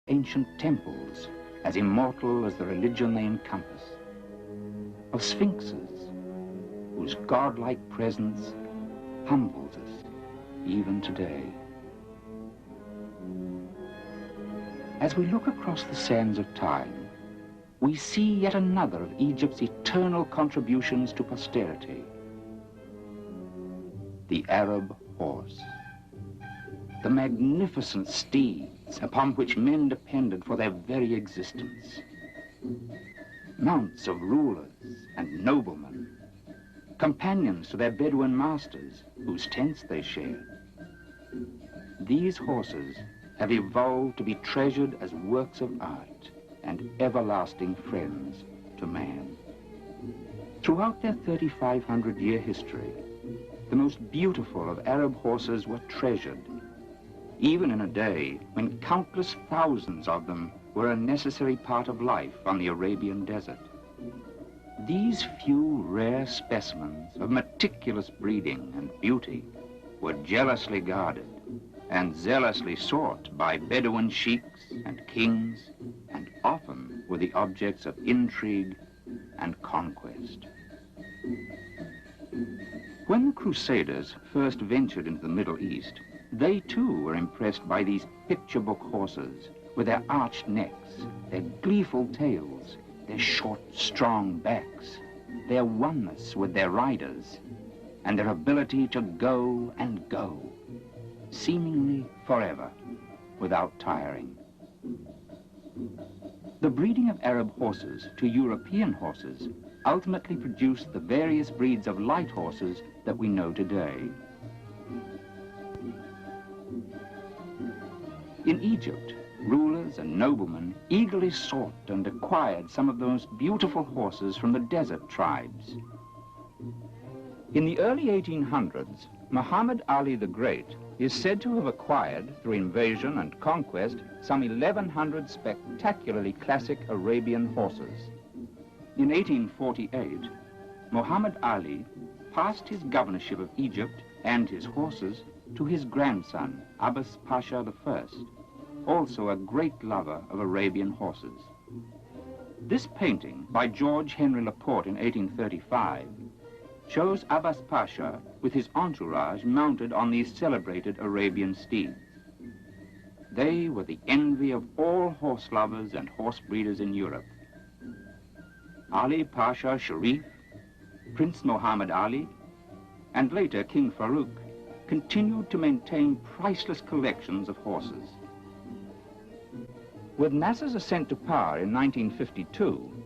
ancient temples, as immortal as the religion they encompass, of sphinxes, whose godlike presence humbles us even today. As we look across the sands of time, we see yet another of Egypt's eternal contributions to posterity: the Arab horse, the magnificent steeds upon which men depended for their very existence, mounts of rulers and noblemen, companions to their Bedouin masters, whose tents they shared. These horses have evolved to be treasured as works of art and everlasting friends to man. Throughout their 3,500-year history, the most beautiful of Arab horses were treasured, even in a day when countless thousands of them were a necessary part of life on the Arabian desert. These few rare specimens of meticulous breeding and beauty were jealously guarded and zealously sought by Bedouin sheiks and kings, and often were the objects of intrigue and conquest. When the Crusaders first ventured into the Middle East, they too were impressed by these picture book horses with their arched necks, their gleeful tails, their short, strong backs, their oneness with their riders, and their ability to go and go, seemingly forever, without tiring. The breeding of Arab horses to European horses ultimately produced the various breeds of light horses that we know today. In Egypt, rulers and noblemen eagerly sought and acquired some of those beautiful horses from the desert tribes. In the early 1800s, Muhammad Ali the Great is said to have acquired, through invasion and conquest, some 1,100 spectacularly classic Arabian horses. In 1848, Muhammad Ali passed his governorship of Egypt and his horses to his grandson, Abbas Pasha I, also a great lover of Arabian horses. This painting by George Henry Laporte in 1835 shows Abbas Pasha with his entourage mounted on these celebrated Arabian steeds. They were the envy of all horse lovers and horse breeders in Europe. Ali Pasha Sharif, Prince Muhammad Ali, and later King Farouk continued to maintain priceless collections of horses. With Nasser's ascent to power in 1952,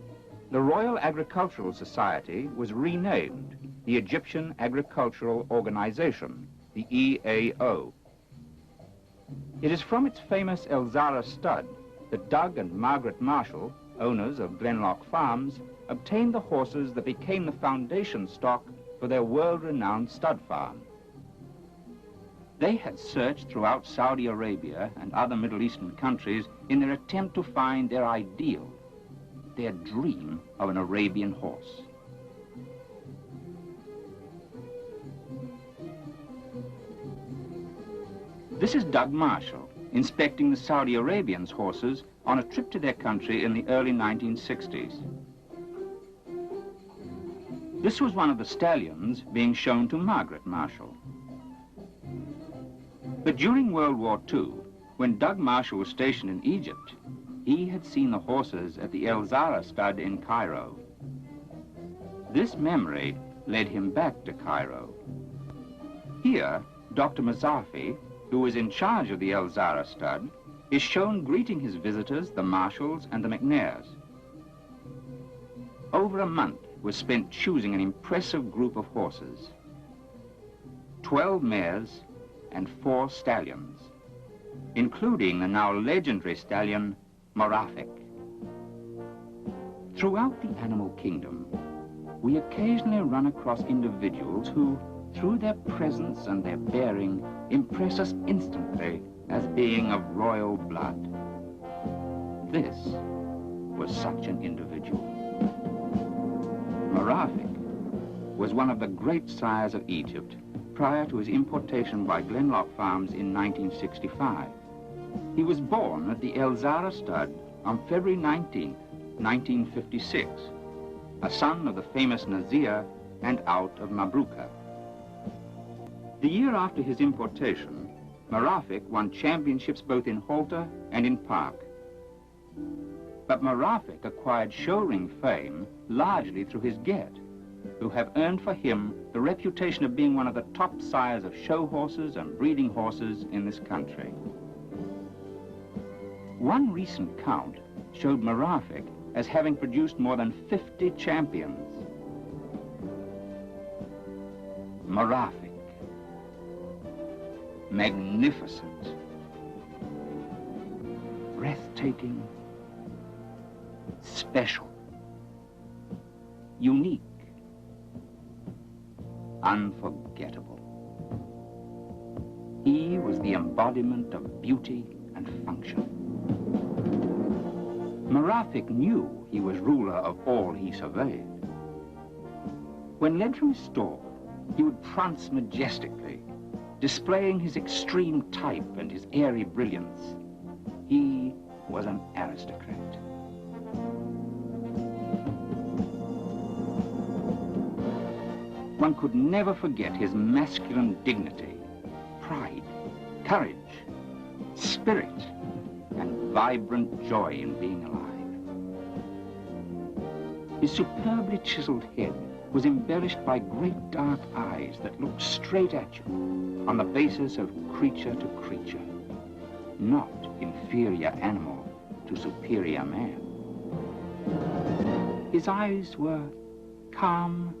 the Royal Agricultural Society was renamed the Egyptian Agricultural Organization, the EAO. It is from its famous El Zara stud that Doug and Margaret Marshall, owners of Glenlock Farms, obtained the horses that became the foundation stock for their world-renowned stud farm. They had searched throughout Saudi Arabia and other Middle Eastern countries in their attempt to find their ideal, their dream of an Arabian horse. This is Doug Marshall inspecting the Saudi Arabians' horses on a trip to their country in the early 1960s. This was one of the stallions being shown to Margaret Marshall. But during World War II, when Doug Marshall was stationed in Egypt, he had seen the horses at the El Zara stud in Cairo. This memory led him back to Cairo. Here, Dr. Mazafi, who was in charge of the El Zara stud, is shown greeting his visitors, the Marshalls and the McNairs. Over a month was spent choosing an impressive group of horses: 12 mares and 4 stallions, including the now legendary stallion, Morafic. Throughout the animal kingdom, we occasionally run across individuals who, through their presence and their bearing, impress us instantly as being of royal blood. This was such an individual. Morafic was one of the great sires of Egypt prior to his importation by Glenlock Farms in 1965. He was born at the El Zara stud on February 19, 1956, a son of the famous Nazir and out of Mabruka. The year after his importation, Morafic won championships both in halter and in park. But Morafic acquired show-ring fame largely through his get, who have earned for him the reputation of being one of the top sires of show horses and breeding horses in this country. One recent count showed Morafic as having produced more than 50 champions. Morafic, magnificent, breathtaking, special, unique, unforgettable. He was the embodiment of beauty and function. Morafic knew he was ruler of all he surveyed. When led from his stall, he would prance majestically, displaying his extreme type and his airy brilliance. He was an aristocrat. One could never forget his masculine dignity, pride, courage, spirit, and vibrant joy in being alive. His superbly chiseled head was embellished by great dark eyes that looked straight at you on the basis of creature to creature, not inferior animal to superior man. His eyes were calm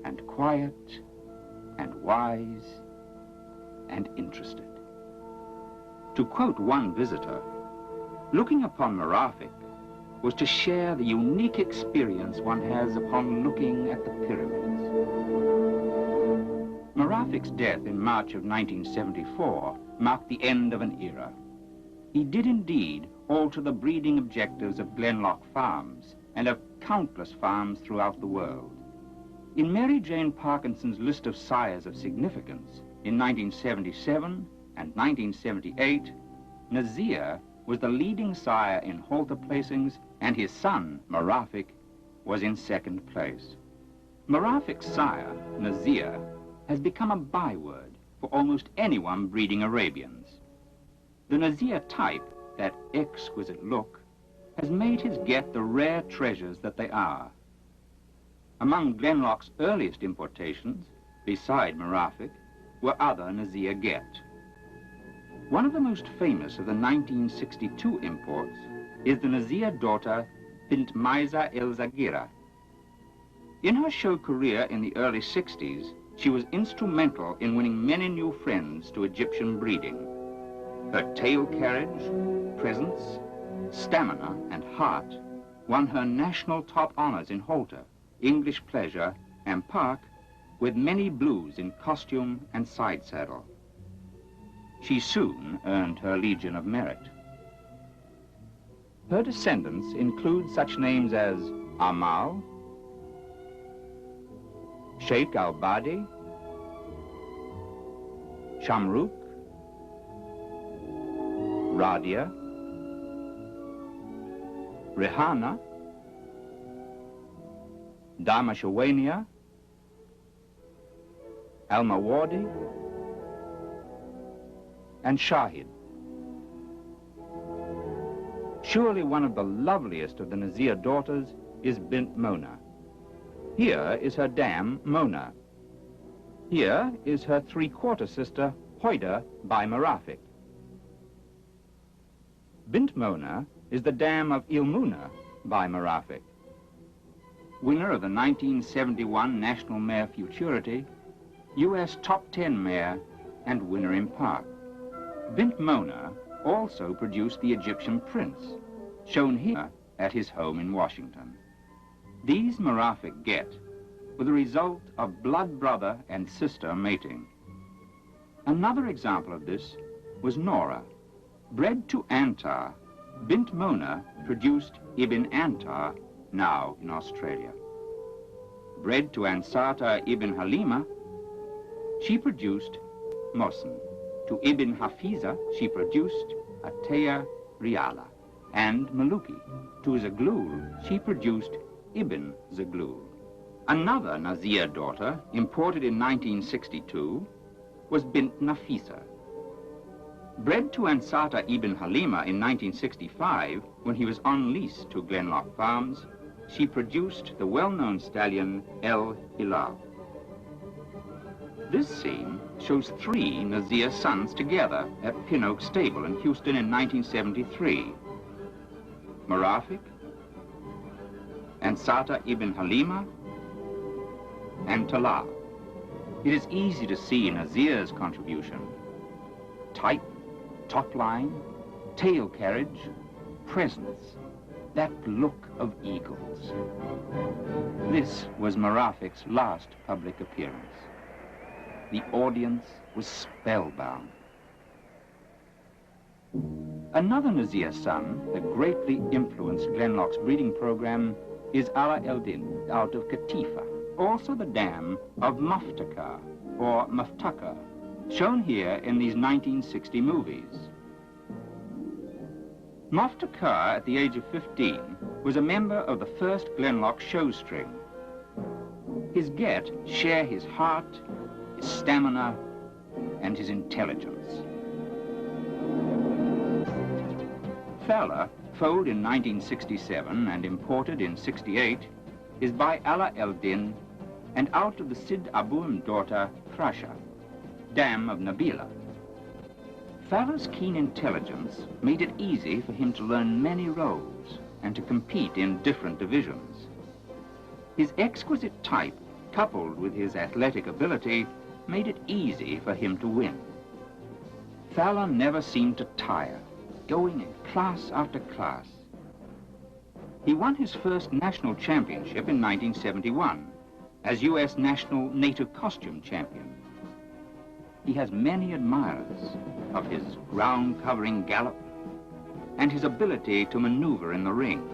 and quiet and wise and interested. To quote one visitor, looking upon Morafic was to share the unique experience one has upon looking at the pyramids. Morafic's death in March of 1974 marked the end of an era. He did indeed alter the breeding objectives of Glenlock Farms and of countless farms throughout the world. In Mary Jane Parkinson's list of sires of significance in 1977 and 1978, Nazir was the leading sire in halter placings, and his son, Morafic, was in second place. Morafic's sire, Nazir, has become a byword for almost anyone breeding Arabians. The Nazir type, that exquisite look, has made his get the rare treasures that they are. Among Glennloch's earliest importations, beside Morafic, were other Nazir get. One of the most famous of the 1962 imports is the Nazir daughter, Bint Maisa El Saghira. In her show career in the early 60s, she was instrumental in winning many new friends to Egyptian breeding. Her tail carriage, presence, stamina, and heart won her national top honors in halter, English pleasure, and park, with many blues in costume and side saddle. She soon earned her Legion of Merit. Her descendants include such names as Amal, Sheikh al-Badi, Shamruk, Radia, Rehana, Damashawania, Al-Mawadi, and Shahid. Surely one of the loveliest of the Nazir daughters is Bint Mona. Here is her dam, Mona. Here is her three-quarter sister, Hoida, by Morafic. Bint Mona is the dam of Ilmuna by Morafic. Winner of the 1971 National Mare Futurity, U.S. Top 10 mare, and winner in park. Bint Mona also produced the Egyptian prince, shown here at his home in Washington. These Morafic get were the result of blood brother and sister mating. Another example of this was Nora. Bred to Antar, Bint Mona produced Ibn Antar, now in Australia. Bred to Ansata Ibn Halima, she produced Mosin. To Ibn Hafiza, she produced Ateya Riala, and Maluki. To Zaglul, she produced Ibn Zaglul. Another Nazir daughter, imported in 1962, was Bint Nafisa. Bred to Ansata ibn Halima in 1965, when he was on lease to Glenlock Farms, she produced the well-known stallion El Hilal. This scene shows three Nazir sons together at Pin Oak Stable in Houston in 1973. Morafic, Ansata ibn Halima, and Falah. It is easy to see Nazir's contribution. Type, top line, tail carriage, presence, that look of eagles. This was Morafic's last public appearance. The audience was spellbound. Another Nazir son that greatly influenced Glenlock's breeding program is Ala Eldin out of Katifa, also the dam of Muftaka or Muftaka, shown here in these 1960 movies. Muftaka, at the age of 15, was a member of the first Glennloch showstring. His get share his heart, his stamina, and his intelligence. Falah, foaled in 1967 and imported in 68, is by Ala Eldin and out of the Sid Abu'm daughter, Thrasha, dam of Nabila. Falah's keen intelligence made it easy for him to learn many roles and to compete in different divisions. His exquisite type, coupled with his athletic ability, made it easy for him to win. Falah never seemed to tire, going in class after class. He won his first national championship in 1971 as U.S. National Native Costume Champion. He has many admirers of his ground-covering gallop and his ability to maneuver in the ring.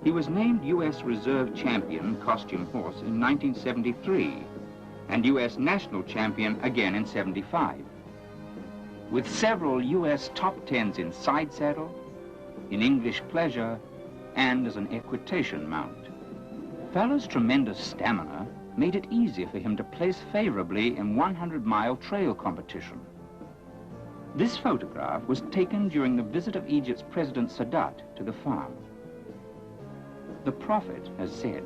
He was named U.S. Reserve Champion Costume Horse in 1973 and U.S. National Champion again in 75. With several U.S. top tens in side saddle, in English pleasure, and as an equitation mount. Falah's tremendous stamina made it easy for him to place favorably in 100-mile trail competition. This photograph was taken during the visit of Egypt's President Sadat to the farm. The Prophet has said,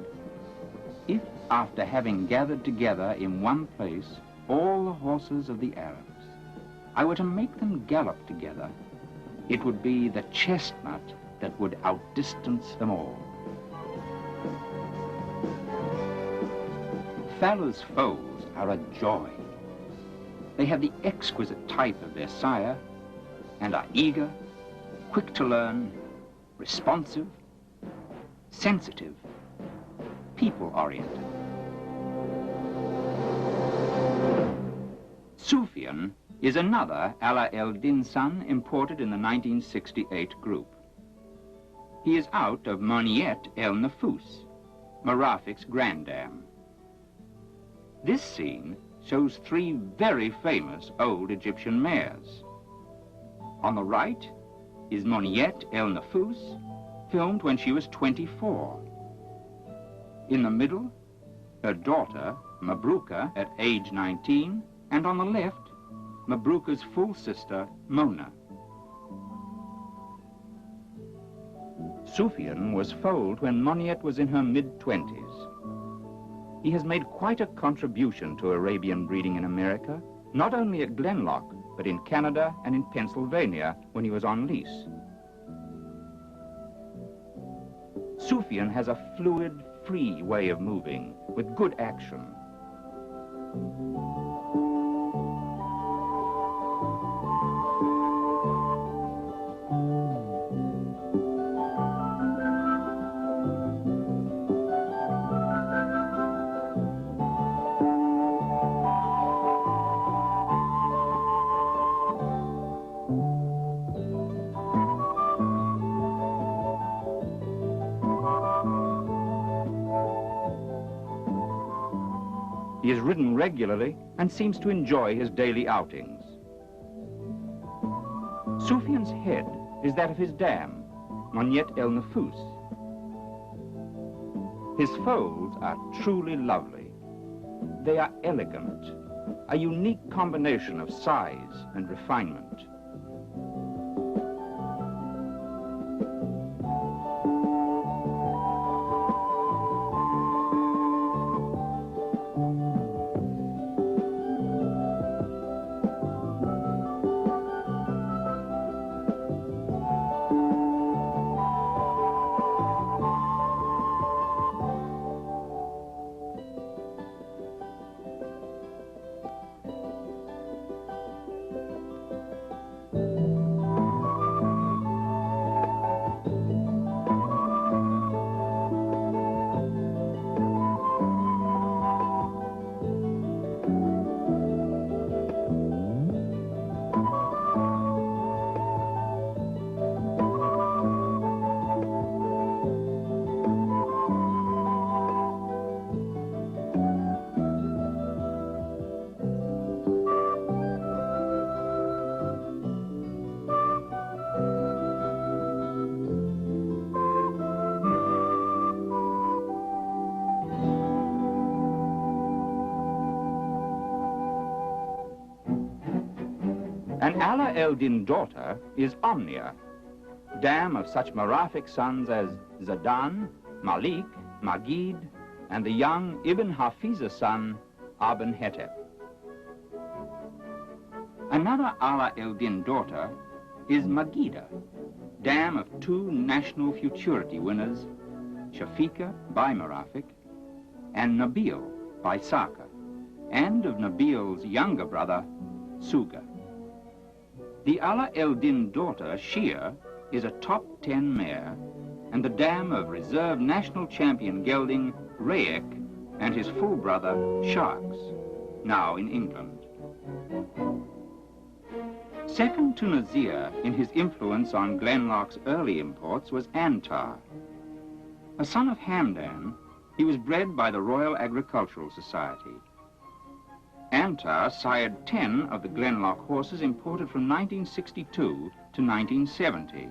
"If after having gathered together in one place all the horses of the Arabs, I were to make them gallop together, it would be the chestnut that would outdistance them all." Falah's foals are a joy. They have the exquisite type of their sire and are eager, quick to learn, responsive, sensitive, people-oriented. Sufian is another Ala Eldin son imported in the 1968 group. He is out of Moniet El Nefous, Morafic's granddam. This scene shows three very famous old Egyptian mares. On the right is Moniet El Nefous, filmed when she was 24. In the middle, her daughter, Mabruka, at age 19, and on the left, Mabruka's full sister, Mona. Sufian was foaled when Moniet was in her mid-20s. He has made quite a contribution to Arabian breeding in America, not only at Glennloch, but in Canada and in Pennsylvania when he was on lease. Sufian has a fluid, free way of moving with good action. He is ridden regularly and seems to enjoy his daily outings. Sufian's head is that of his dam, Moniet El Nefous. His foals are truly lovely. They are elegant, a unique combination of size and refinement. An Ala el-Din daughter is Omnia, dam of such Morafic sons as Zadan, Malik, Magid, and the young Ibn Hafiza son, Aben Hetep. Another Ala el-Din daughter is Magida, dam of two national futurity winners, Shafika by Morafic and Nabil by Saka, and of Nabil's younger brother, Suga. The Ala el-Din daughter, Shia, is a top 10 mare and the dam of reserve national champion gelding, Moraic, and his full brother, Sharks, now in England. Second to Nazir in his influence on Glennloch's early imports was Antar. A son of Hamdan, he was bred by the Royal Agricultural Society. Antar sired 10 of the Glennloch horses imported from 1962 to 1970.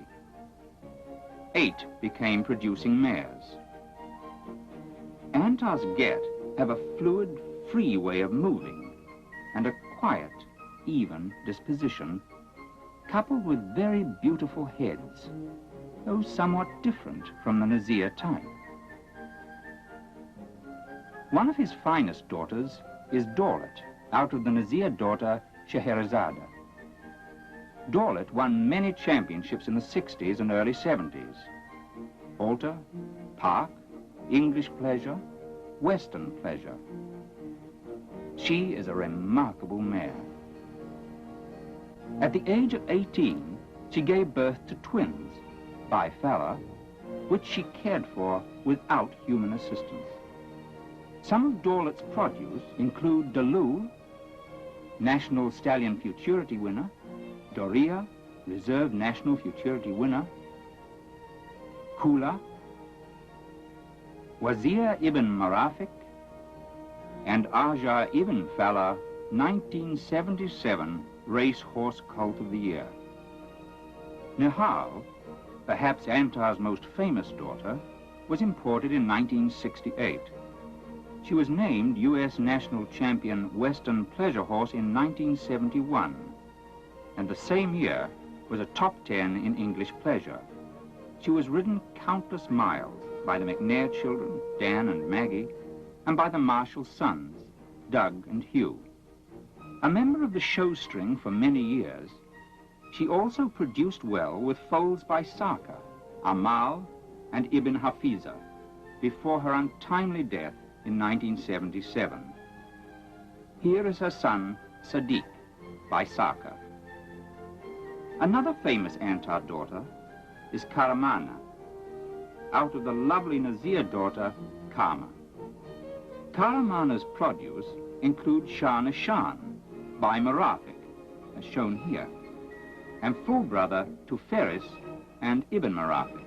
8 became producing mares. Antar's get have a fluid, free way of moving and a quiet, even disposition, coupled with very beautiful heads, though somewhat different from the Nazir type. One of his finest daughters is Dawlet, out of the Nazir daughter, Scheherazade. Dawlet won many championships in the 60s and early 70s. Altar, Park, English Pleasure, Western Pleasure. She is a remarkable mare. At the age of 18, she gave birth to twins by Falah, which she cared for without human assistance. Some of Dawlet's produce include Zaglul, National Stallion Futurity winner, Doria, Reserve National Futurity winner, Kula, Wazir ibn Morafic, and Aja ibn Falah, 1977 Racehorse Colt of the Year. Nihal, perhaps Antar's most famous daughter, was imported in 1968. She was named U.S. National Champion Western Pleasure Horse in 1971, and the same year was a top 10 in English Pleasure. She was ridden countless miles by the McNair children, Dan and Maggie, and by the Marshall's sons, Doug and Hugh. A member of the show string for many years, she also produced well with foals by Saka, Amal, and Ibn Hafiza, before her untimely death in 1977. Here is her son, Sadiq, by Saka. Another famous Antar daughter is Karamana, out of the lovely Nazir daughter, Kama. Karamana's produce includes Shah Nishan, by Morafic, as shown here, and full brother to Ferris and Ibn Morafic.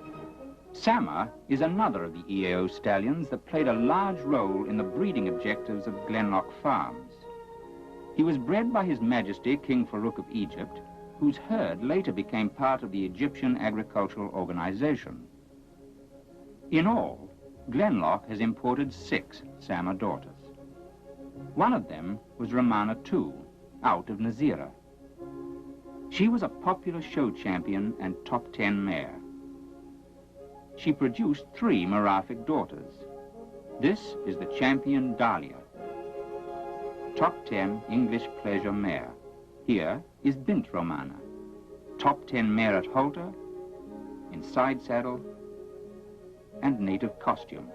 Sama is another of the EAO stallions that played a large role in the breeding objectives of Glenlock Farms. He was bred by His Majesty King Farouk of Egypt whose herd later became part of the Egyptian agricultural organization. In all, Glennloch has imported 6 Sama daughters. One of them was Romana II, out of Nazir. She was a popular show champion and top 10 mare. She produced 3 Morafic daughters. This is the champion Dahlia, top 10 English pleasure mare. Here is Bint Romana, top 10 mare at halter, in side saddle, and native costume.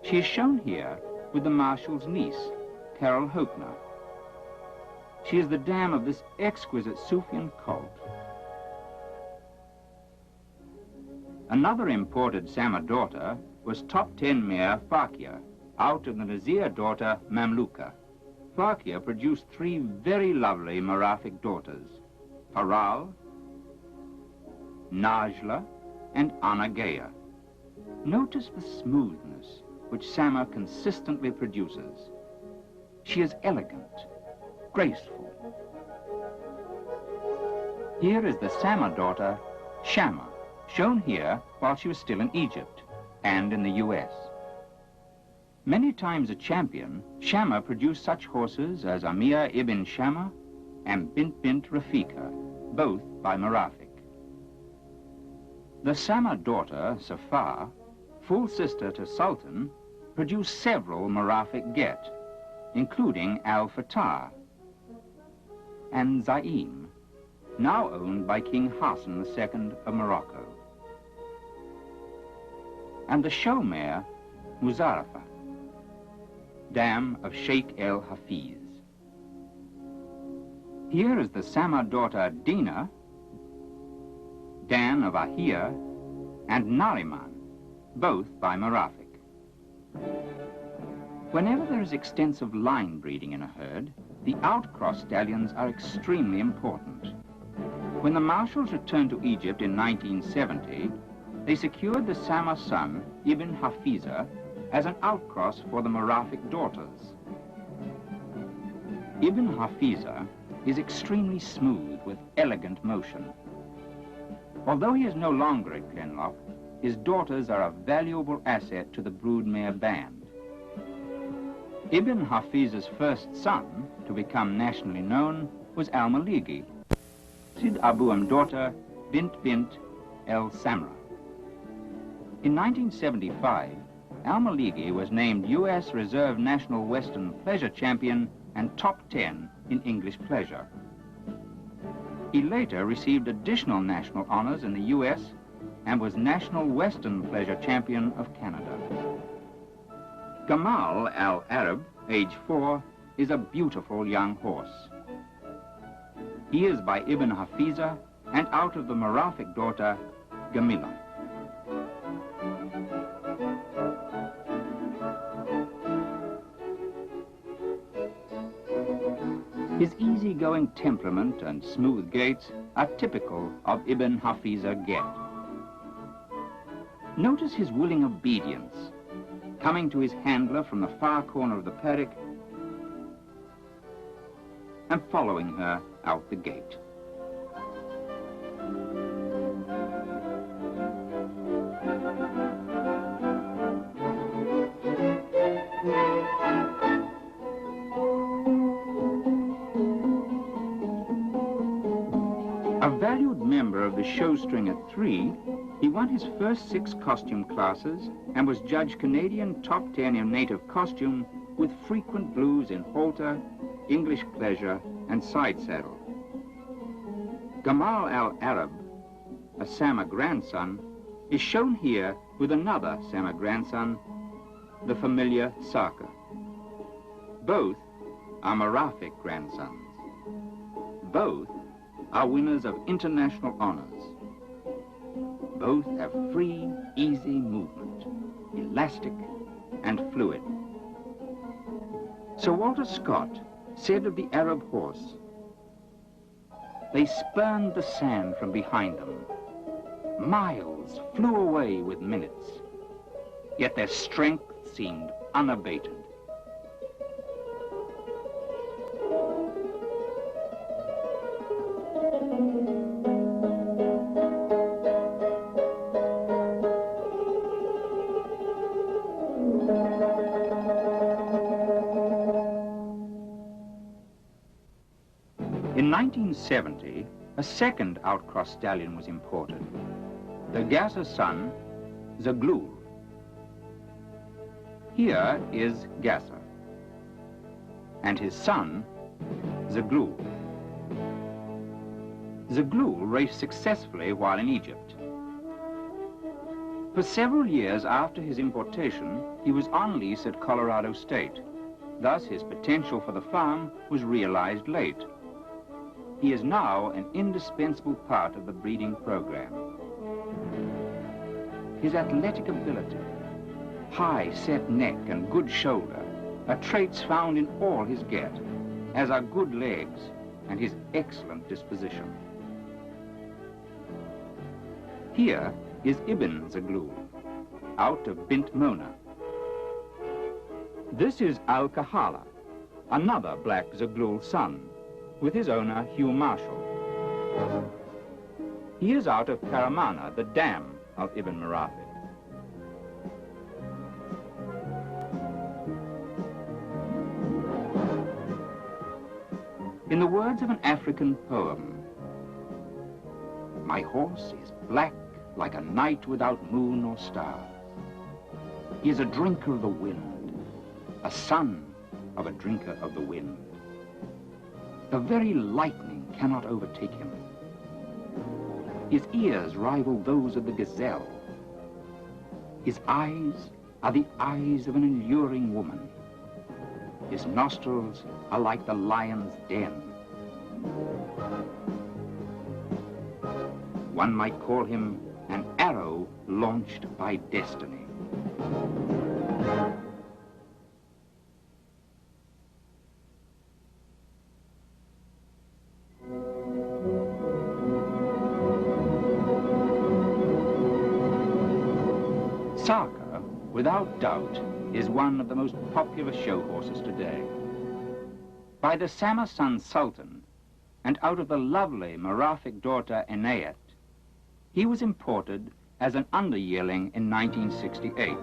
She is shown here with the Marshal's niece, Carol Hoepner. She is the dam of this exquisite Sufian colt. Another imported Sama daughter was top 10 mare Fawkia, out of the Nazir daughter Mamluka. Fawkia produced 3 very lovely Morafic daughters, Faral, Najla, and Anagea. Notice the smoothness which Sama consistently produces. She is elegant, graceful. Here is the Sama daughter, Shama, shown here while she was still in Egypt and in the US. Many times a champion, Shama produced such horses as Amir ibn Shama and Bint Rafika, both by Morafic. The Sama daughter, Safar, full sister to Sultan, produced several Morafic get, including Al-Fatah and Zaim, now owned by King Hassan II of Morocco, and the show mare, Muzarafa, dam of Sheikh El Hafiz. Here is the Sama daughter Dina, dam of Ahir, and Nariman, both by Morafic. Whenever there is extensive line breeding in a herd, the outcross stallions are extremely important. When the Marshals returned to Egypt in 1970, they secured the Sama son, Ibn Hafiza, as an outcross for the Morafic daughters. Ibn Hafiza is extremely smooth with elegant motion. Although he is no longer at Glennloch, his daughters are a valuable asset to the Broodmare band. Ibn Hafiza's first son to become nationally known was Al-Maligi, Sid Abu'am daughter Bint El Samra. In 1975, Al-Maligi was named U.S. Reserve National Western Pleasure Champion and top 10 in English pleasure. He later received additional national honors in the U.S. and was National Western Pleasure Champion of Canada. Gamal Al-Arab, age 4, is a beautiful young horse. He is by Ibn Hafiza and out of the Morafic daughter, Gamila. His easygoing temperament and smooth gaits are typical of Ibn Hafiza get. Notice his willing obedience, coming to his handler from the far corner of the paddock and following her out the gate. A valued member of the showstring at 3, he won his first 6 costume classes and was judged Canadian top 10 in native costume with frequent blues in halter, English pleasure, and side saddle. Gamal Al-Arab, a Sama grandson, is shown here with another Sama grandson, the familiar Saka. Both are Morafic grandsons. Both are winners of international honors. Both have free, easy movement, elastic and fluid. Sir Walter Scott said of the Arab horse, "They spurned the sand from behind them. Miles flew away with minutes, yet their strength seemed unabated." 1970, a second outcross stallion was imported, the Gasser's son, Zaglul. Here is Gasser, and his son, Zaglul. Zaglul raced successfully while in Egypt. For several years after his importation, he was on lease at Colorado State. Thus, his potential for the farm was realized late. He is now an indispensable part of the breeding program. His athletic ability, high set neck and good shoulder are traits found in all his get, as are good legs and his excellent disposition. Here is Ibn Zaglul, out of Bint Romana. This is Al-Kahala, another black Zaglul son, with his owner Hugh Marshall. He is out of Karamana, the dam of Ibn Morafic. In the words of an African poem, my horse is black like a night without moon or stars. He is a drinker of the wind, a son of a drinker of the wind. The very lightning cannot overtake him. His ears rival those of the gazelle. His eyes are the eyes of an alluring woman. His nostrils are like the lion's den. One might call him an arrow launched by destiny. Saka, without doubt, is one of the most popular show horses today. By the Samarkand Sultan, and out of the lovely Morafic daughter Inayat, he was imported as an under-yearling in 1968.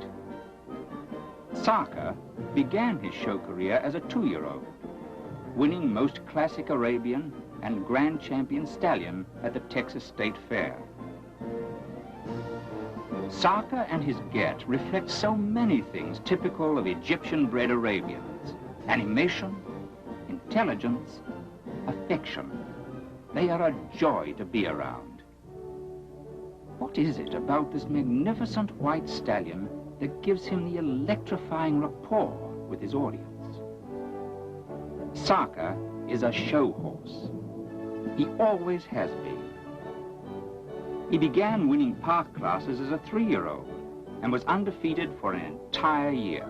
Saka began his show career as a 2-year-old, winning most classic Arabian and grand champion stallion at the Texas State Fair. Saka and his get reflect so many things typical of Egyptian-bred Arabians: animation, intelligence, affection. They are a joy to be around. What is it about this magnificent white stallion that gives him the electrifying rapport with his audience? Saka is a show horse. He always has been. He began winning park classes as a 3-year-old and was undefeated for an entire year.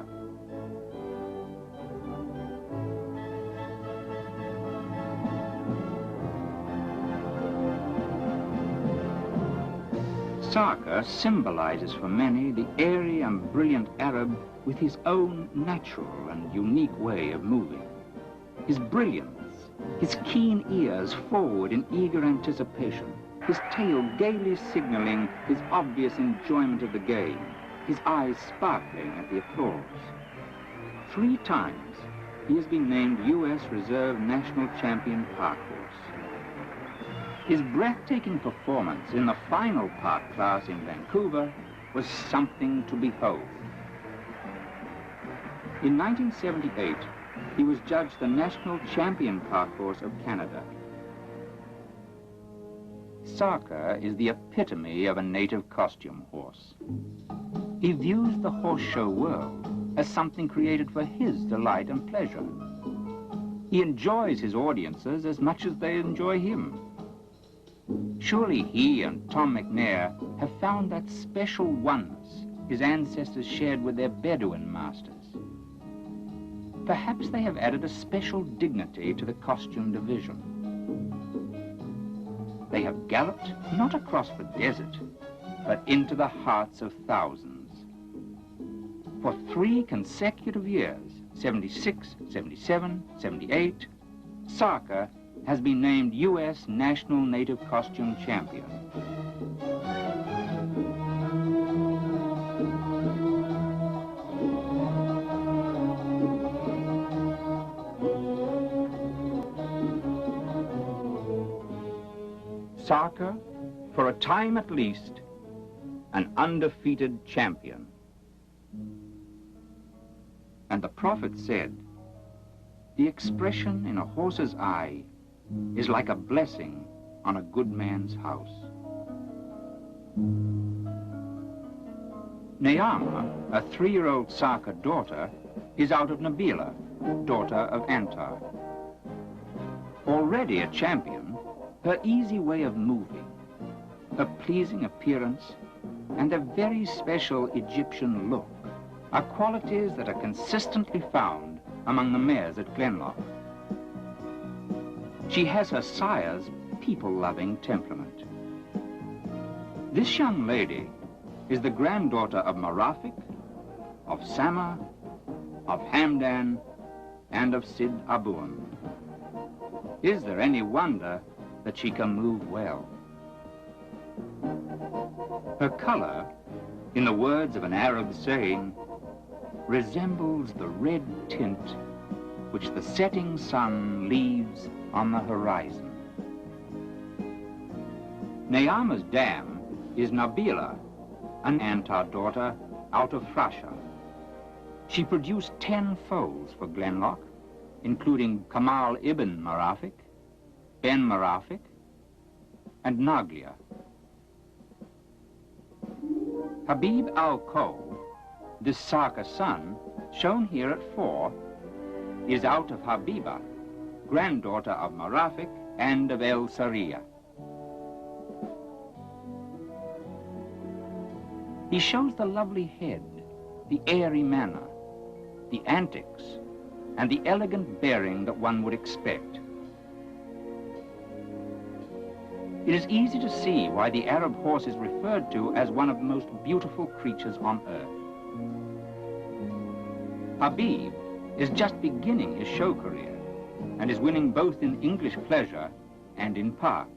Saka symbolizes for many the airy and brilliant Arab with his own natural and unique way of moving. His brilliance, his keen ears forward in eager anticipation, his tail gaily signaling his obvious enjoyment of the game, his eyes sparkling at the applause. 3 times he has been named U.S. Reserve National Champion Park Horse. His breathtaking performance in the final park class in Vancouver was something to behold. In 1978, he was judged the National Champion Park Horse of Canada. Saka is the epitome of a native costume horse. He views the horse show world as something created for his delight and pleasure. He enjoys his audiences as much as they enjoy him. Surely he and Tom McNair have found that special oneness his ancestors shared with their Bedouin masters. Perhaps they have added a special dignity to the costume division. They have galloped not across the desert, but into the hearts of thousands. For 3 consecutive years, 76, 77, 78, Saka has been named U.S. National Native Costume Champion. Sakr, for a time at least, an undefeated champion. And the Prophet said, the expression in a horse's eye is like a blessing on a good man's house. Neama, a 3-year-old Sakr daughter, is out of Nabila, daughter of Antar. Already a champion, her easy way of moving, her pleasing appearance, and a very special Egyptian look are qualities that are consistently found among the mares at Glennloch. She has her sire's people-loving temperament. This young lady is the granddaughter of Morafic, of Sama, of Hamdan, and of Sid Abuam. Is there any wonder that she can move well? Her color, in the words of an Arab saying, resembles the red tint which the setting sun leaves on the horizon. Neama's dam is Nabila, an Antar daughter out of Frasha. She produced 10 foals for Glennloch, including Kamal ibn Morafic, Ben Morafic, and Naglia. Habib al-Kol, this Saka son, shown here at 4, is out of Habiba, granddaughter of Morafic and of El Saghira. He shows the lovely head, the airy manner, the antics, and the elegant bearing that one would expect. It is easy to see why the Arab horse is referred to as one of the most beautiful creatures on earth. Habib is just beginning his show career and is winning both in English pleasure and in park.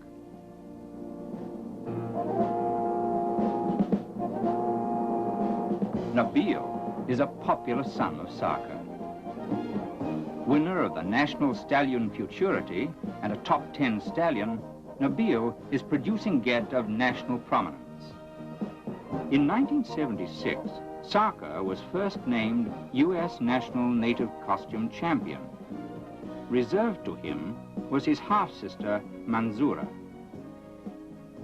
Nabil is a popular son of Saka. Winner of the National Stallion Futurity and a top 10 stallion, Nabil is producing get of national prominence. In 1976, Saka was first named U.S. National Native Costume Champion. Reserved to him was his half-sister, Manzura.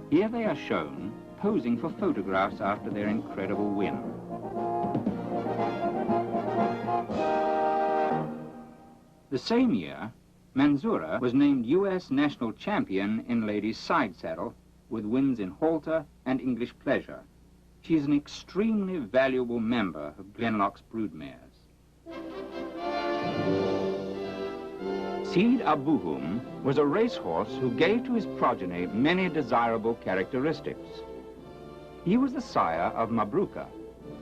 Here they are shown posing for photographs after their incredible win. The same year, Manzura was named U.S. National Champion in ladies' side saddle with wins in halter and English pleasure. She is an extremely valuable member of Glennloch's broodmares. Sid Abuhum was a racehorse who gave to his progeny many desirable characteristics. He was the sire of Mabruka.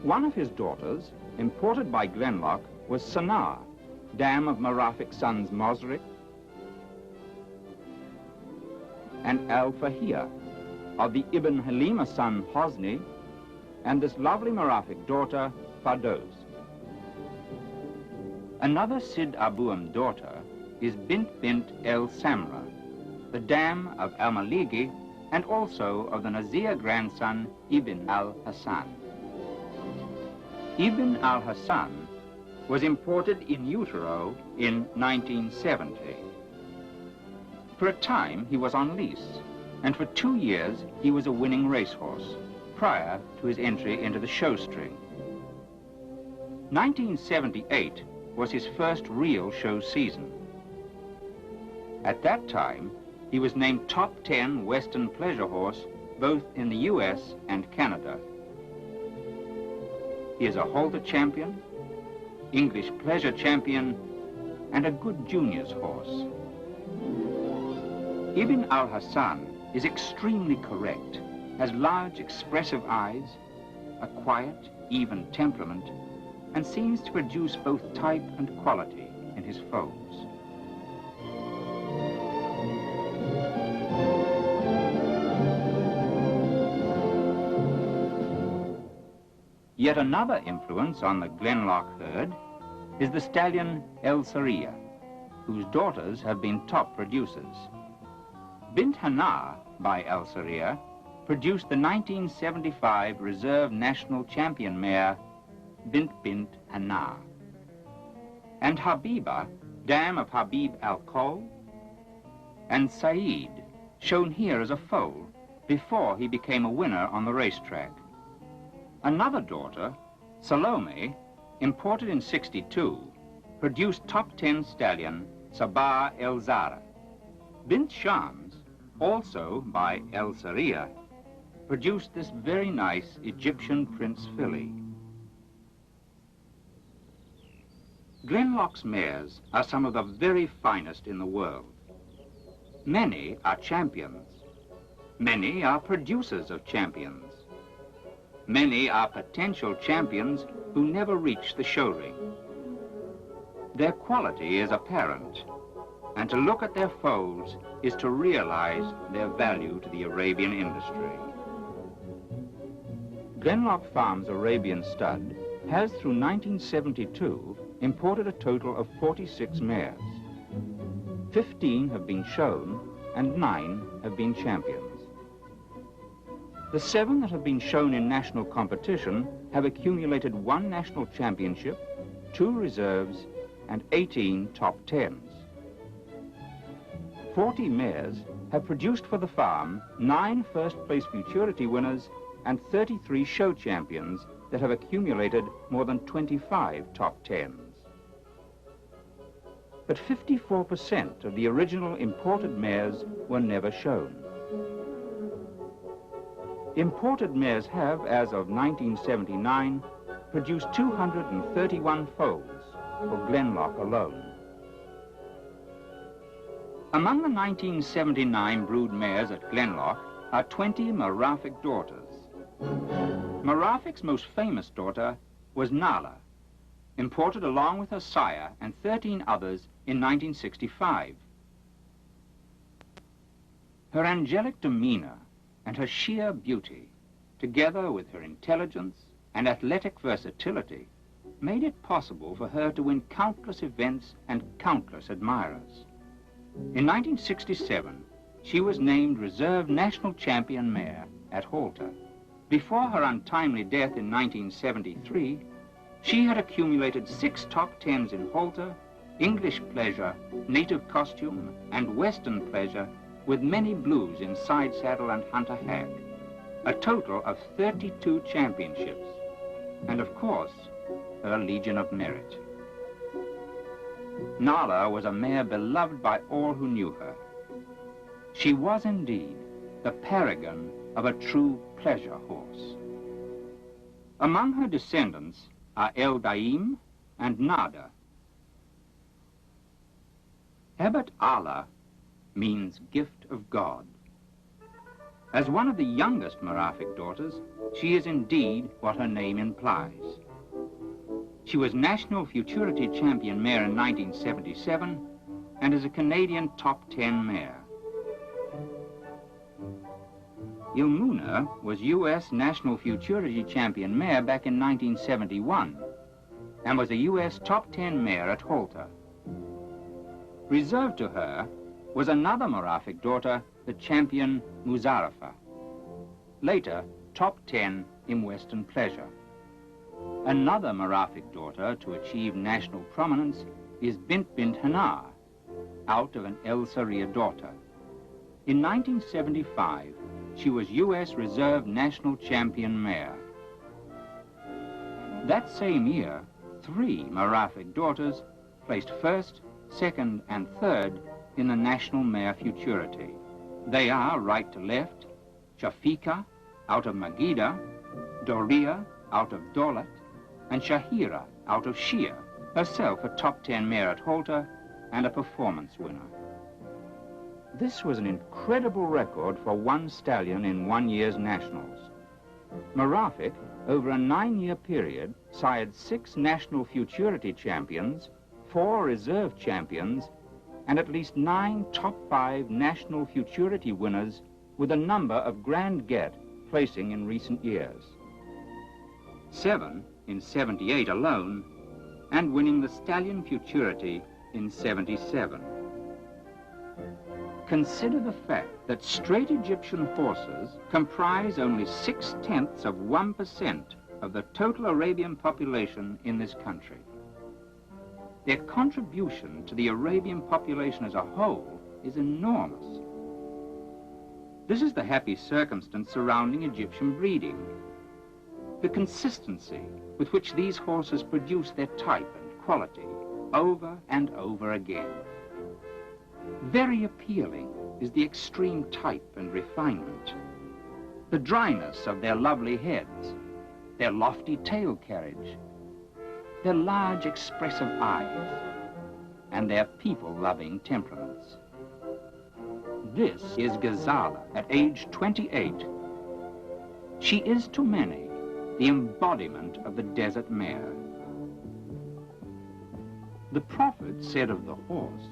One of his daughters, imported by Glennloch, was Sanaa, dam of Morafic's sons Mosric and Al-Fahia, of the Ibn Halima son Hosni, and this lovely Morafic daughter, Fardoz. Another Sid Abuam daughter is Bint El Samra, the dam of Al-Maligi and also of the Nazir grandson Ibn al-Hassan. Ibn al-Hassan was imported in utero in 1970. For a time, he was on lease, and for 2 years, he was a winning racehorse, prior to his entry into the show string. 1978 was his first real show season. At that time, he was named top 10 Western pleasure horse, both in the US and Canada. He is a halter champion, English pleasure champion, and a good juniors horse. Ibn al-Hassan is extremely correct, has large expressive eyes, a quiet, even temperament, and seems to produce both type and quality in his foals. Yet another influence on the Glennloch herd is the stallion El Saghira, whose daughters have been top producers. Bint Hana by El Saghira, produced the 1975 Reserve National Champion mare, Bint Anar. And Habiba, dam of Habib Al-Kol, and Saeed, shown here as a foal, before he became a winner on the racetrack. Another daughter, Salome, imported in '62, produced top 10 stallion Sabah El Zara. Bint Shams, also by El Saghira, produced this very nice Egyptian Prince filly. Glennloch's mares are some of the very finest in the world. Many are champions. Many are producers of champions. Many are potential champions who never reach the show ring. Their quality is apparent, and to look at their foals is to realize their value to the Arabian industry. Glenlock Farms Arabian stud has, through 1972, imported a total of 46 mares. 15 have been shown, and 9 have been champions. The 7 that have been shown in national competition have accumulated 1 national championship, 2 reserves, and 18 top 10s. 40 mares have produced for the farm 9 first-place futurity winners and 33 show champions that have accumulated more than 25 top 10s. But 54% of the original imported mares were never shown. Imported mares have, as of 1979, produced 231 foals for Glennloch alone. Among the 1979 brood mares at Glennloch are 20 Morafic daughters. Morafic's most famous daughter was Nala, imported along with her sire and 13 others in 1965. Her angelic demeanor and her sheer beauty, together with her intelligence and athletic versatility, made it possible for her to win countless events and countless admirers. In 1967, she was named Reserve National Champion Mare at Halter. Before her untimely death in 1973, she had accumulated 6 top 10s in Halter, English pleasure, native costume, and Western pleasure, with many blues in side saddle and hunter hack. A total of 32 championships, and of course, her Legion of Merit. Nala was a mare beloved by all who knew her. She was indeed the paragon of a true pleasure horse. Among her descendants are El Daim and Nada. Hebat Allah means gift of God. As one of the youngest Morafic daughters, she is indeed what her name implies. She was National Futurity Champion Mare in 1977 and is a Canadian top 10 mare. Ilmuna was U.S. National Futurity Champion Mare back in 1971 and was a U.S. top 10 mare at Halter. Reserved to her was another Morafic daughter, the champion Muzarafa, later top 10 in Western pleasure. Another Morafic daughter to achieve national prominence is Bint Anar, out of an El Saghira daughter. In 1975, she was U.S. Reserve National Champion Mare. That same year, 3 Morafic daughters placed first, second, and third in the National Mare Futurity. They are, right to left, Shafika, out of Magida, Doria, out of Dolat, and Shahira, out of Shia, herself a top 10 mare at Halter and a performance winner. This was an incredible record for one stallion in 1 year's nationals. Morafic, over a 9-year period, sired 6 national futurity champions, 4 reserve champions, and at least 9 top 5 national futurity winners, with a number of grand get placing in recent years. 7 in 78 alone, and winning the stallion futurity in 77. Consider the fact that straight Egyptian horses comprise only 0.6% of the total Arabian population in this country. Their contribution to the Arabian population as a whole is enormous. This is the happy circumstance surrounding Egyptian breeding. The consistency with which these horses produce their type and quality over and over again. Very appealing is the extreme type and refinement, the dryness of their lovely heads, their lofty tail carriage, their large expressive eyes, and their people-loving temperaments. This is Ghazala at age 28. She is to many the embodiment of the desert mare. The prophet said of the horse,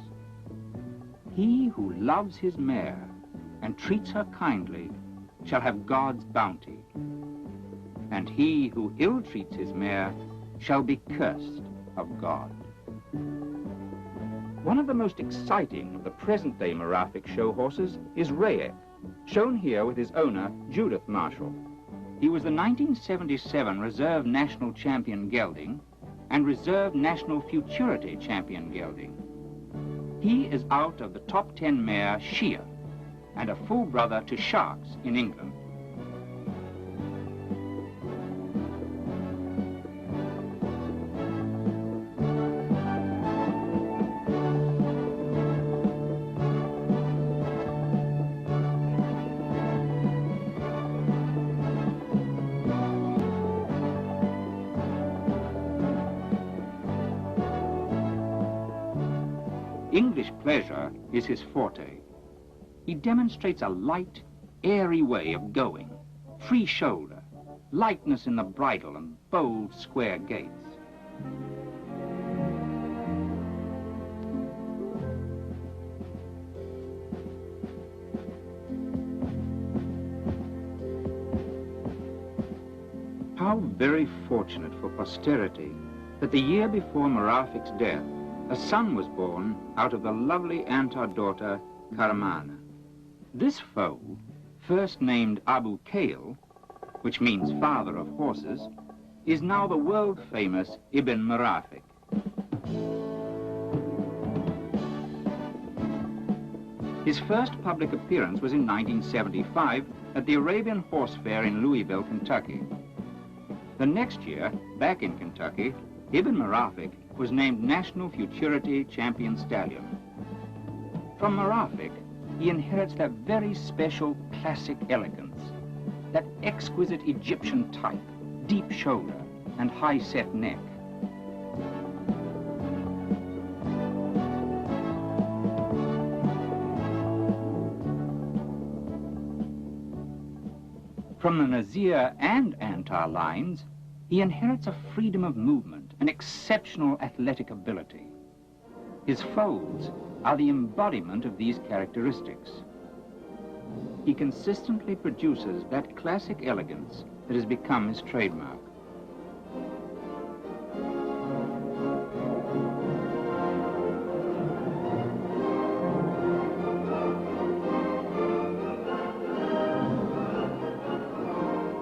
"He who loves his mare and treats her kindly shall have God's bounty, and he who ill-treats his mare shall be cursed of God." One of the most exciting of the present-day Morafic show horses is Moraic, shown here with his owner, Judith Marshall. He was the 1977 Reserve National Champion gelding and Reserve National Futurity Champion gelding. He is out of the top 10 mare Shia and a full brother to Sharks in England. English pleasure is his forte. He demonstrates a light, airy way of going, free shoulder, lightness in the bridle and bold, square gaits. How very fortunate for posterity that the year before Morafic's death, a son was born out of the lovely Antar daughter, Karamana. This foal, first named Abu Kail, which means father of horses, is now the world-famous Ibn Morafic. His first public appearance was in 1975 at the Arabian Horse Fair in Louisville, Kentucky. The next year, back in Kentucky, Ibn Morafic was named National Futurity Champion Stallion. From Morafic, he inherits that very special classic elegance, that exquisite Egyptian type, deep shoulder, and high-set neck. From the Nazir and Antar lines, he inherits a freedom of movement, an exceptional athletic ability. His foals are the embodiment of these characteristics. He consistently produces that classic elegance that has become his trademark.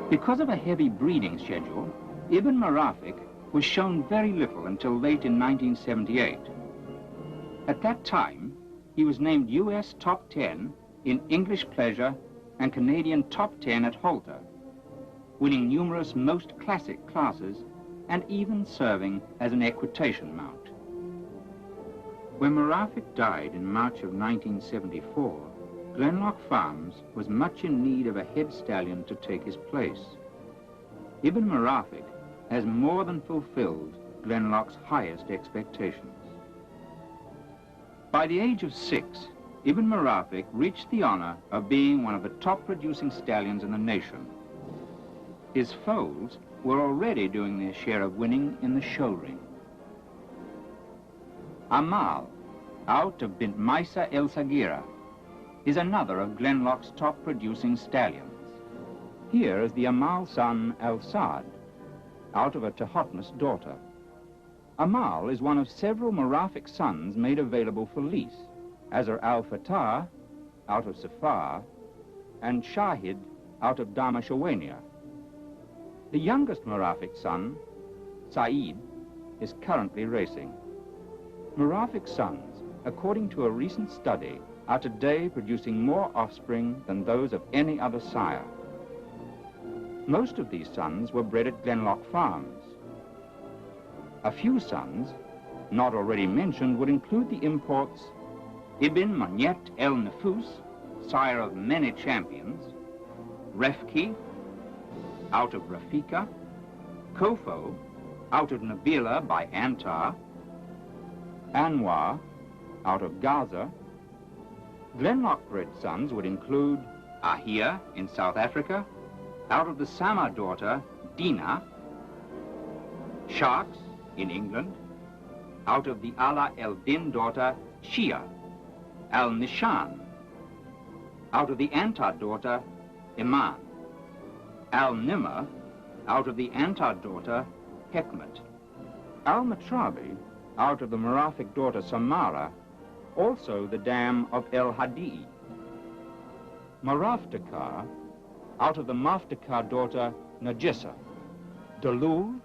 Because of a heavy breeding schedule, Ibn Morafic was shown very little until late in 1978. At that time, he was named U.S. Top 10 in English Pleasure and Canadian Top 10 at Halter, winning numerous most classic classes and even serving as an equitation mount. When Morafic died in March of 1974, Glenlock Farms was much in need of a head stallion to take his place. Ibn Morafic has more than fulfilled Glenlock's highest expectations. By the age of 6, Ibn Morafic reached the honor of being one of the top producing stallions in the nation. His foals were already doing their share of winning in the show ring. Amal, out of Bint Maisa El Saghira, is another of Glennloch's top producing stallions. Here is the Amal son Al-Sad, out of a Tahotmus daughter. Amal is one of several Morafic sons made available for lease, as are Al-Fatah out of Safar, and Shahid out of Damashawenia. The youngest Morafic son, Said, is currently racing. Morafic sons, according to a recent study, are today producing more offspring than those of any other sire. Most of these sons were bred at Glenlock Farms. A few sons, not already mentioned, would include the imports Ibn Moniet El Nefous, sire of many champions, Refki, out of Rafika, Kofo, out of Nabila by Antar, Anwar, out of Gaza. Glennloch bred sons would include Ahia in South Africa, out of the Sama daughter, Dina, Sharks in England, out of the Ala el-Din daughter, Shia, Al-Nishan, out of the Antar daughter, Iman, Al-Nimr, out of the Antar daughter, Hekmat, Al-Matrabi, out of the Morafic daughter, Samara, also the dam of El-Hadi, Maraftakar, out of the Maftakar daughter, Najissa, Dalul,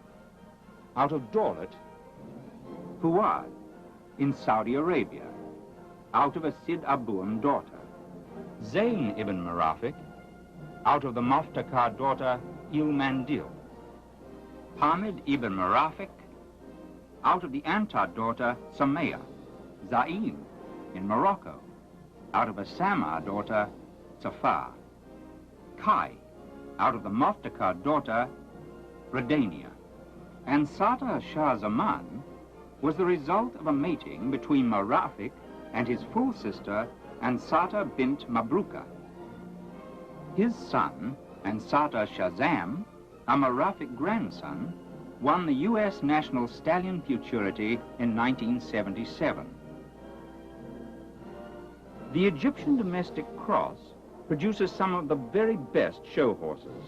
out of Daulat, Huad, in Saudi Arabia, out of a Sid Abu'am daughter, Zayn ibn Morafic, out of the Maftakar daughter, Il-Mandil, Hamid ibn Morafic, out of the Antar daughter, Samaya, Zaim, in Morocco, out of a Samar daughter, Safar, Kai, out of the Maftakar daughter, Redania, and Sata Shah Zaman was the result of a mating between Morafic and his full sister, Ansata bint Mabruka. His son, Ansata Shazam, a Morafic grandson, won the U.S. National Stallion Futurity in 1977. The Egyptian domestic cross produces some of the very best show horses.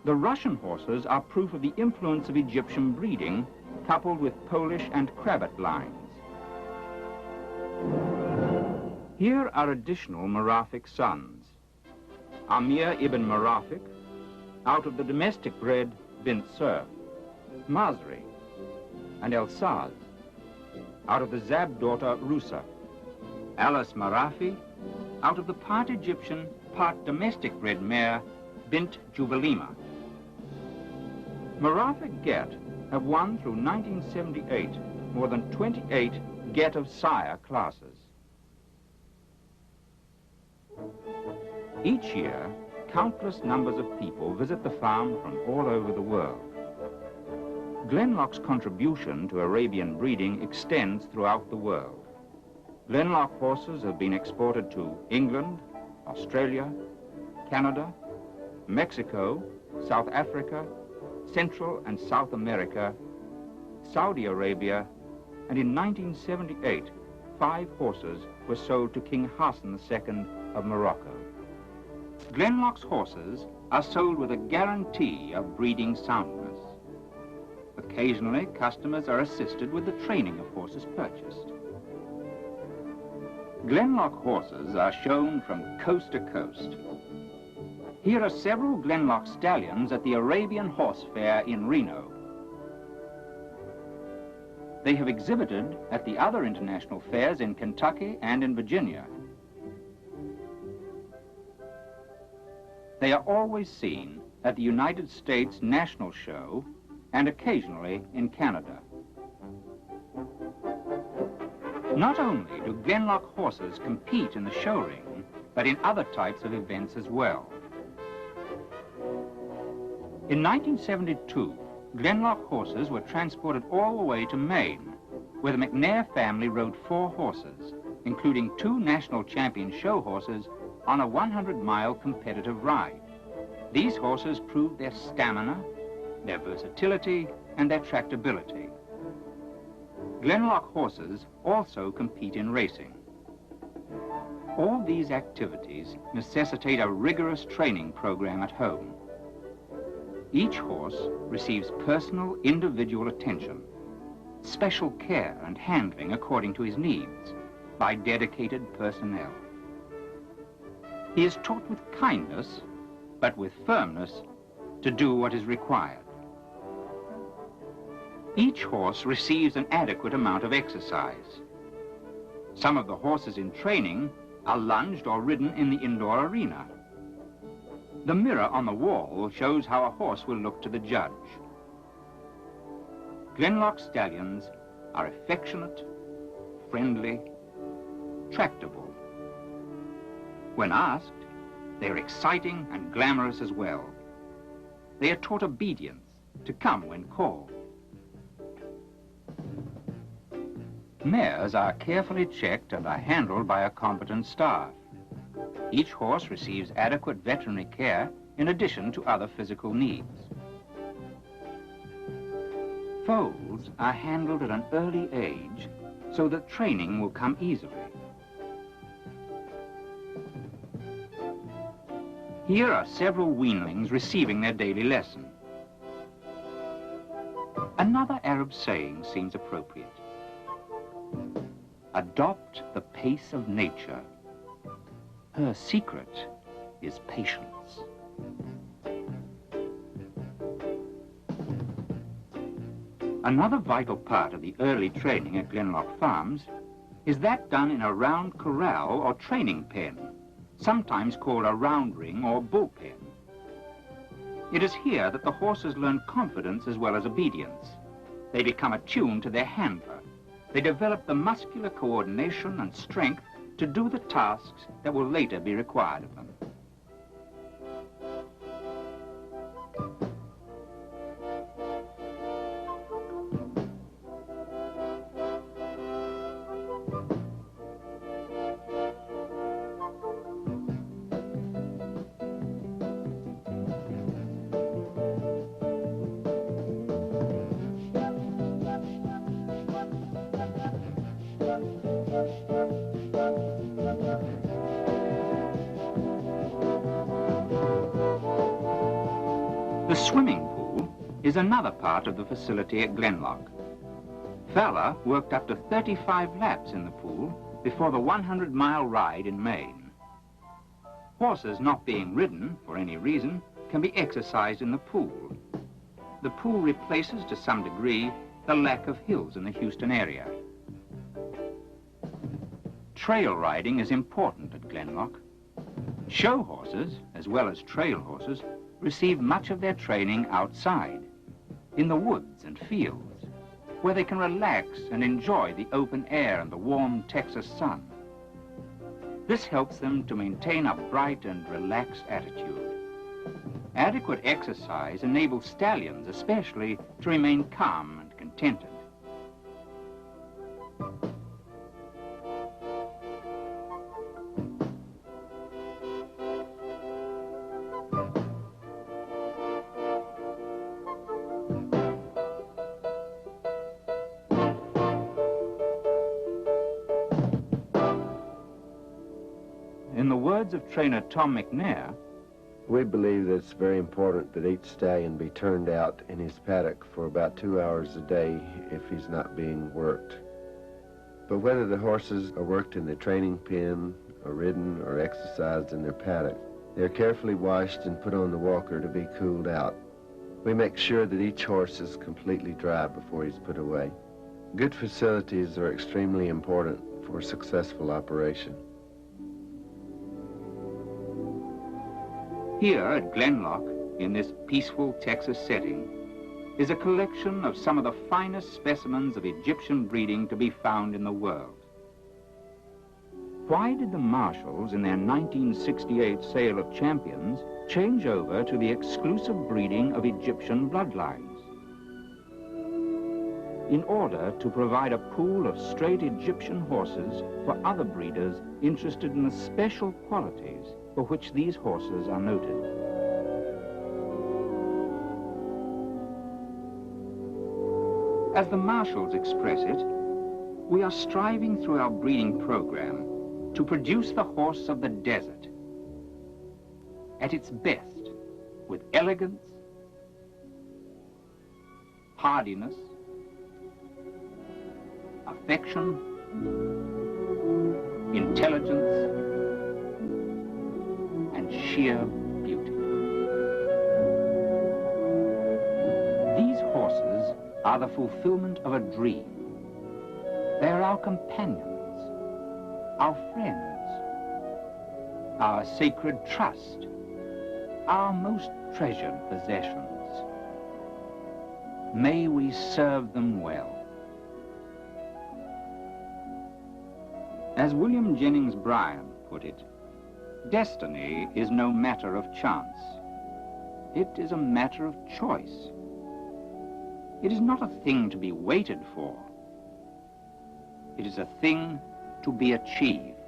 The Russian horses are proof of the influence of Egyptian breeding, coupled with Polish and Cravat lines. Here are additional Morafic sons. Amir ibn Morafic, out of the domestic bred Bint Sur, Masri, and El Saz, out of the Zab daughter Rusa, Alice Marafi, out of the part Egyptian, part domestic bred mare Bint Jubalima. Morafic Get have won through 1978 more than 28 Get of Sire classes. Each year, countless numbers of people visit the farm from all over the world. Glennloch's contribution to Arabian breeding extends throughout the world. Glennloch horses have been exported to England, Australia, Canada, Mexico, South Africa, Central and South America, Saudi Arabia, and in 1978, 5 horses were sold to King Hassan II of Morocco. Glennloch's horses are sold with a guarantee of breeding soundness. Occasionally, customers are assisted with the training of horses purchased. Glennloch horses are shown from coast to coast. Here are several Glennloch stallions at the Arabian Horse Fair in Reno. They have exhibited at the other international fairs in Kentucky and in Virginia. They are always seen at the United States National Show and occasionally in Canada. Not only do Glennloch horses compete in the show ring, but in other types of events as well. In 1972, Glennloch horses were transported all the way to Maine, where the McNair family rode 4 horses, including 2 national champion show horses, on a 100-mile competitive ride. These horses proved their stamina, their versatility, and their tractability. Glennloch horses also compete in racing. All these activities necessitate a rigorous training program at home. Each horse receives personal, individual attention, special care and handling according to his needs by dedicated personnel. He is taught with kindness, but with firmness, to do what is required. Each horse receives an adequate amount of exercise. Some of the horses in training are lunged or ridden in the indoor arena. The mirror on the wall shows how a horse will look to the judge. Glennloch stallions are affectionate, friendly, tractable. When asked, they're exciting and glamorous as well. They are taught obedience, to come when called. Mares are carefully checked and are handled by a competent staff. Each horse receives adequate veterinary care in addition to other physical needs. Foals are handled at an early age so that training will come easily. Here are several weanlings receiving their daily lesson. Another Arab saying seems appropriate. Adopt the pace of nature. Her secret is patience. Another vital part of the early training at Glenlock Farms is that done in a round corral or training pen, sometimes called a round ring or bullpen. It is here that the horses learn confidence as well as obedience. They become attuned to their handler. They develop the muscular coordination and strength to do the tasks that will later be required of them. The swimming pool is another part of the facility at Glenlock. Falah worked up to 35 laps in the pool before the 100-mile ride in Maine. Horses not being ridden for any reason can be exercised in the pool. The pool replaces to some degree the lack of hills in the Houston area. Trail riding is important at Glenlock. Show horses, as well as trail horses, receive much of their training outside, in the woods and fields, where they can relax and enjoy the open air and the warm Texas sun. This helps them to maintain a bright and relaxed attitude. Adequate exercise enables stallions especially to remain calm and contented. In the words of trainer Tom McNair, we believe that it's very important that each stallion be turned out in his paddock for about 2 hours a day if he's not being worked. But whether the horses are worked in the training pen, or ridden, or exercised in their paddock, they're carefully washed and put on the walker to be cooled out. We make sure that each horse is completely dry before he's put away. Good facilities are extremely important for a successful operation. Here at Glennloch, in this peaceful Texas setting, is a collection of some of the finest specimens of Egyptian breeding to be found in the world. Why did the marshals in their 1968 sale of champions change over to the exclusive breeding of Egyptian bloodlines? In order to provide a pool of straight Egyptian horses for other breeders interested in the special qualities for which these horses are noted. As the marshals express it, we are striving through our breeding program to produce the horse of the desert at its best, with elegance, hardiness, affection, intelligence, sheer beauty. These horses are the fulfillment of a dream. They are our companions, our friends, our sacred trust, our most treasured possessions. May we serve them well. As William Jennings Bryan put it, destiny is no matter of chance. It is a matter of choice. It is not a thing to be waited for. It is a thing to be achieved.